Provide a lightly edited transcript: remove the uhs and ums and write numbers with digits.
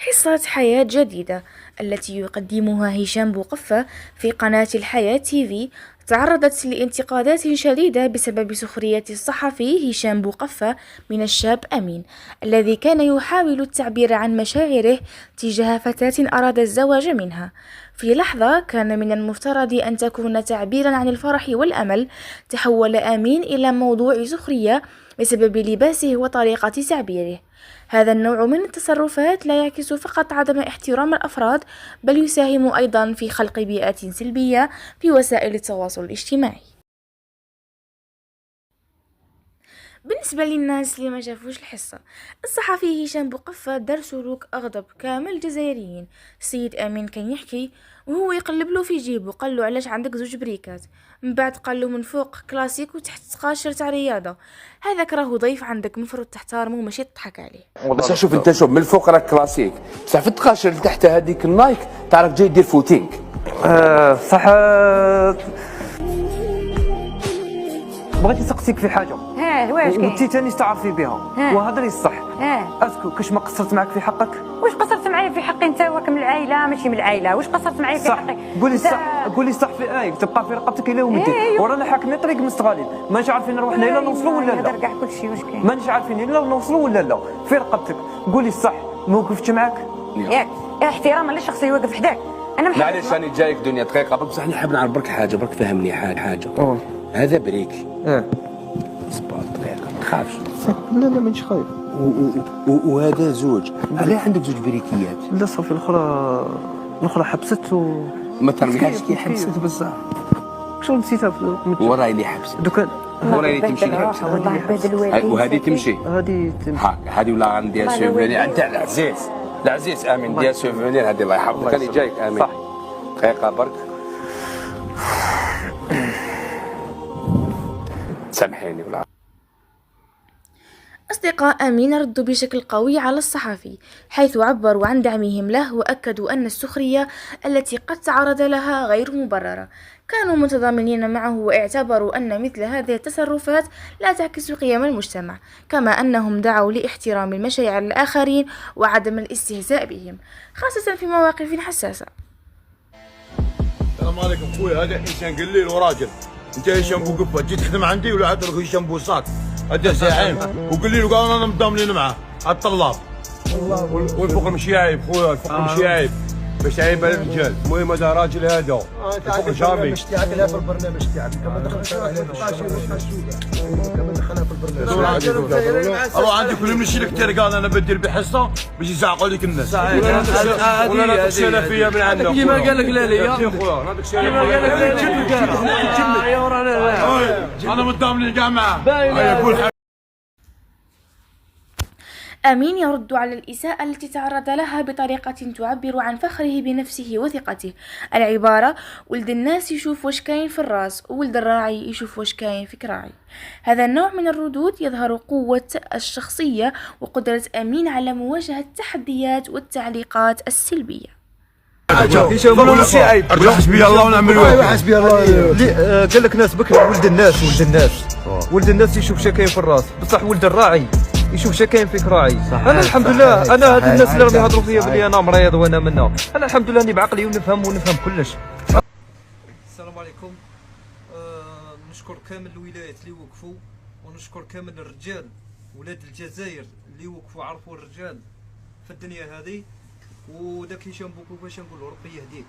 حصة حياة جديدة التي يقدمها هشام بوقفة في قناة الحياة تيفي تعرضت لانتقادات شديدة بسبب سخرية الصحفي هشام بوقفة من الشاب أمين الذي كان يحاول التعبير عن مشاعره تجاه فتاة أراد الزواج منها. في لحظة كان من المفترض أن تكون تعبيرا عن الفرح والأمل، تحول أمين إلى موضوع سخرية بسبب لباسه وطريقة تعبيره. هذا النوع من التصرفات لا يعكس فقط عدم احترام الأفراد، بل يساهم أيضا في خلق بيئة سلبية في وسائل التواصل الاجتماعي. بالنسبة للناس اللي ما شافوش الحصة، الصحفي هشام بوقفة دار سلوك أغضب كامل الجزائريين. السيد أمين كان يحكي وهو يقلب له في جيبه، قال له علاش عندك زوج بريكات، من بعد قال له من فوق كلاسيك وتحت قاشر تاع رياضة. هذاك راهو ضيف عندك، مفروض تحترمه ماشي تضحك عليه. بس شوف انت، شوف من الفوق راك كلاسيك، بصح في التقاشر اللي تحت هذيك النايك تعرف جاي يدير فوتينغ. صح. بغيت نسقسيك في حاجه. واش كاين؟ وانت ثاني تعرفي بها وهضري الصح. اسكو كاش ما قصرت معك في حقك؟ واش قصرت معايا في حقي؟ انت واك من العائله ماشي من العائله، واش قصرت معايا في صح. حقي؟ قولي الصح، قولي صح في اي تبقى في رقبتك الى يوم الدين. ورانا حاكمين طريق مستغالين، ماناش عارفين نروحنا الا نوصلوا ولا لا. هذا كاع كلشي واش كاين؟ ماناش عارفين الا نوصلوا ولا لا. في رقبتك قولي الصح. ما وقفتش معاك ياك احتراما للشخص اللي واقف حداك. انا معليش راني جايك دنيا دقيقه بصح انا حاب نعرف برك حاجه، برك فهمني حاجه. هذا بريكي صبر دقيقه ما تخافش. لا مانيش خايف. وهذا زوج، علاه عندك زوج بريكيات؟ لا صافي الاخرى حبست ما ترميهاش كي حبست بصح. شو نسيتها وراي اللي حبست دوكا. وراي اللي تمشي بالراحه والله بهذا الوالد. وهذه تمشي هذه هذه ولا غندير سوفونير تاع العزيز امين ديال سوفونير هذه الله يحفظك. راني جايك امين صح. دقيقه برك سامحيني ولا. أصدقاء أمين ردوا بشكل قوي على الصحفي، حيث عبروا عن دعمهم له وأكدوا أن السخرية التي قد تعرض لها غير مبررة. كانوا متضامنين معه واعتبروا أن مثل هذه التصرفات لا تعكس قيم المجتمع، كما أنهم دعوا لاحترام المشاعر الآخرين وعدم الاستهزاء بهم، خاصة في مواقف حساسة. السلام عليكم خويا، هذا انسان قليل وراجل. انت هشام بوقفة جيت تخدم عندي ولا عاد هشام بوصات؟ هذا زعيم وقليل وقال انا متضامنين معاه الطلاب والفوق المشيايب خويا، الفوق المشيايب باش عيب على الرجال. المهم هذا راجل هذا الفوق جامي. مش تاعك لا في البرنامج تاعك كما دخلنا اروح عندك كل نمشي لك قال انا بدير بحصه باش يزعقوا لك الناس. ولا ناخذ سلفيه من عندنا كيما قال لك لا ليا كيما قال لك لا انا متضامن كاع معاه. أمين يرد على الإساءة التي تعرض لها بطريقة تعبر عن فخره بنفسه وثقته. العبارة ولد الناس يشوف واش كاين في الراس، وولد الراعي يشوف واش كاين في كراعي. هذا النوع من الردود يظهر قوة الشخصية وقدرة أمين على مواجهة التحديات والتعليقات السلبية. حسبي الله ونعم الوكيل. حسبي الله. قال لك ناس بكري ولد الناس يشوف شا كاين في الراس، بصح ولد الراعي يشوف شا كاين في كراعي. انا الحمد لله، انا هاد الناس اللي راهم يهضروا فيا بلي انا مريض وانا منا، انا الحمد لله اني بعقلي ونفهم كلش. السلام عليكم. نشكر كامل الولايات اللي وقفوا، ونشكر كامل الرجال ولاد الجزائر اللي وقفوا عرفوا الرجال في الدنيا هذه. وداك هشام بوقفة باش نقولوا ربي يهديك،